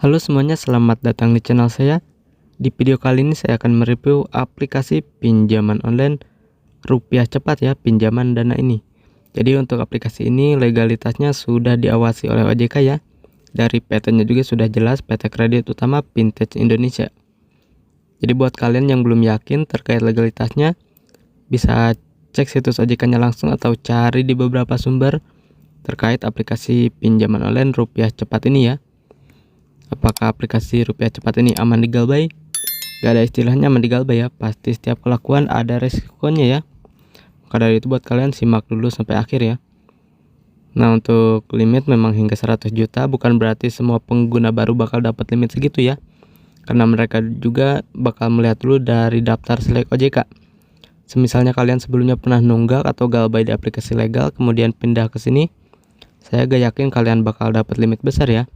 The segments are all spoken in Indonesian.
Halo semuanya, selamat datang di channel saya. Di video kali ini saya akan mereview aplikasi pinjaman online rupiah cepat ya, pinjaman dana ini. Jadi untuk aplikasi ini legalitasnya sudah diawasi oleh OJK ya. Dari PT-nya juga sudah jelas, PT Kredit Utama Fintech Indonesia. Jadi buat kalian yang belum yakin terkait legalitasnya, bisa cek situs OJK-nya langsung atau cari di beberapa sumber terkait aplikasi pinjaman online rupiah cepat ini ya. Apakah aplikasi rupiah cepat ini aman digalbay? Gak ada istilahnya aman digalbay ya, pasti setiap kelakuan ada resikonya ya. Maka dari itu buat kalian simak dulu sampai akhir ya. Nah, untuk limit memang hingga 100 juta, bukan berarti semua pengguna baru bakal dapat limit segitu ya. Karena mereka juga bakal melihat dulu dari daftar selek OJK. Semisalnya kalian sebelumnya pernah nunggak atau galbay di aplikasi legal kemudian pindah ke sini, saya gak yakin kalian bakal dapat limit besar ya.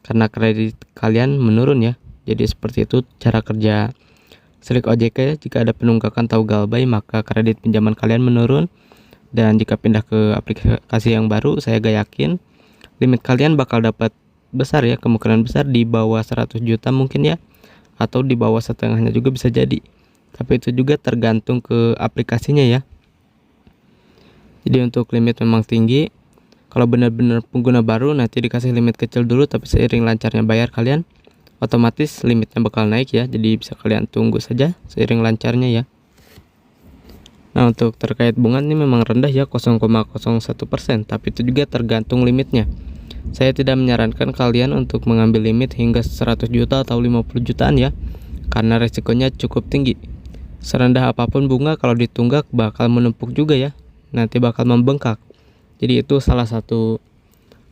Karena kredit kalian menurun ya. Jadi seperti itu cara kerja selek OJK ya. Jika ada penunggakan atau galbay maka kredit pinjaman kalian menurun. Dan jika pindah ke aplikasi yang baru, saya gak yakin limit kalian bakal dapat besar ya. Kemungkinan besar di bawah 100 juta mungkin ya, atau di bawah setengahnya juga bisa jadi. Tapi itu juga tergantung ke aplikasinya ya. Jadi untuk limit memang tinggi. Kalau benar-benar pengguna baru nanti dikasih limit kecil dulu, tapi seiring lancarnya bayar kalian, otomatis limitnya bakal naik ya. Jadi bisa kalian tunggu saja seiring lancarnya ya. Nah, untuk terkait bunga ini memang rendah ya, 0,01%, tapi itu juga tergantung limitnya. Saya tidak menyarankan kalian untuk mengambil limit hingga 100 juta atau 50 jutaan ya, karena resikonya cukup tinggi. Serendah apapun bunga kalau ditunggak bakal menumpuk juga ya, nanti bakal membengkak. Jadi itu salah satu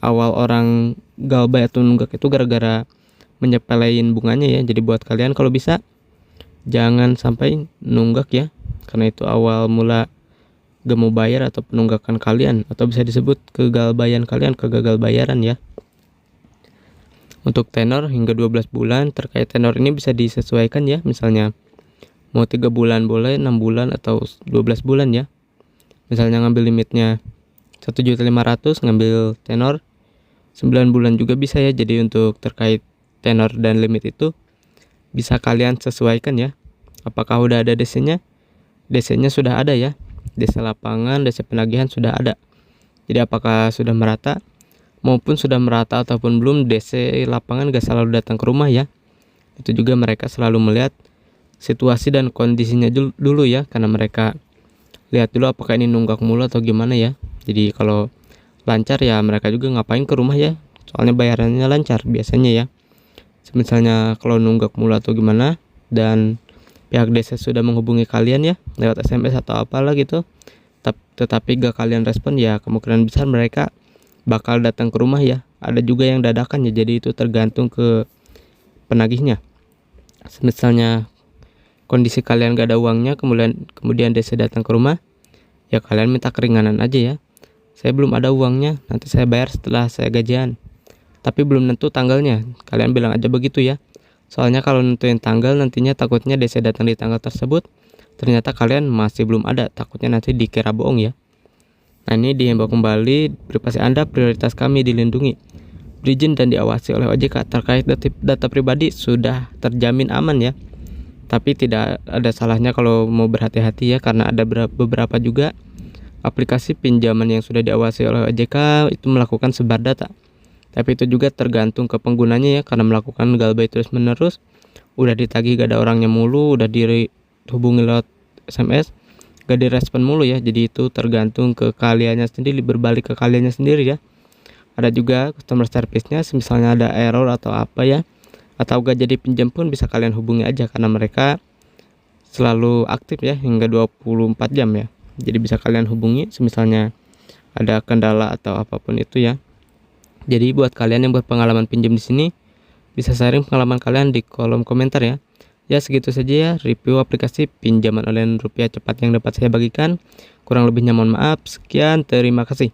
awal orang galbay atau nunggak itu gara-gara menyepelein bunganya ya. Jadi buat kalian kalau bisa jangan sampai nunggak ya, karena itu awal mula gak mau bayar atau penunggakan kalian, atau bisa disebut kegalbayan kalian, kegagal bayaran ya. Untuk tenor hingga 12 bulan, terkait tenor ini bisa disesuaikan ya. Misalnya mau 3 bulan boleh, 6 bulan atau 12 bulan ya. Misalnya ngambil limitnya 1.500.000, ngambil tenor 9 bulan juga bisa ya. Jadi untuk terkait tenor dan limit itu bisa kalian sesuaikan ya. Apakah udah ada DC-nya? DC-nya sudah ada ya. DC lapangan, DC penagihan sudah ada. Jadi apakah sudah merata? Maupun sudah merata ataupun belum, DC lapangan gak selalu datang ke rumah ya. Itu juga mereka selalu melihat situasi dan kondisinya dulu ya, karena mereka lihat dulu apakah ini nunggak mulu atau gimana ya. Jadi kalau lancar ya mereka juga ngapain ke rumah ya, soalnya bayarannya lancar biasanya ya. Misalnya kalau nunggak mulu atau gimana dan pihak desa sudah menghubungi kalian ya lewat SMS atau apalah gitu, tetapi gak kalian respon ya, kemungkinan besar mereka bakal datang ke rumah ya. Ada juga yang dadakan ya, jadi itu tergantung ke penagihnya. Misalnya kondisi kalian gak ada uangnya, kemudian desa datang ke rumah, ya kalian minta keringanan aja ya. Saya belum ada uangnya, nanti saya bayar setelah saya gajian. Tapi belum tentu tanggalnya, kalian bilang aja begitu ya. Soalnya kalau nentuin tanggal nantinya takutnya DC datang di tanggal tersebut, ternyata kalian masih belum ada, takutnya nanti dikira bohong ya. Nah, ini dihimbau kembali, privasi Anda prioritas kami dilindungi, berizin dan diawasi oleh OJK. Terkait data pribadi sudah terjamin aman ya. Tapi tidak ada salahnya kalau mau berhati-hati ya, karena ada beberapa juga aplikasi pinjaman yang sudah diawasi oleh OJK itu melakukan sebar data. Tapi itu juga tergantung ke penggunanya ya, karena melakukan galbay terus menerus, udah ditagih gak ada orangnya mulu, udah dihubungi lewat SMS gak direspon mulu ya. Jadi itu tergantung ke kaliannya sendiri, berbalik ke kaliannya sendiri ya. Ada juga customer service-nya, misalnya ada error atau apa ya, atau gak jadi pinjam pun bisa kalian hubungi aja, karena mereka selalu aktif ya hingga 24 jam ya. Jadi bisa kalian hubungi misalnya ada kendala atau apapun itu ya. Jadi buat kalian yang berpengalaman pinjam di sini, bisa sharing pengalaman kalian di kolom komentar ya. Ya segitu saja ya review aplikasi pinjaman online rupiah cepat yang dapat saya bagikan. Kurang lebihnya mohon maaf. Sekian, terima kasih.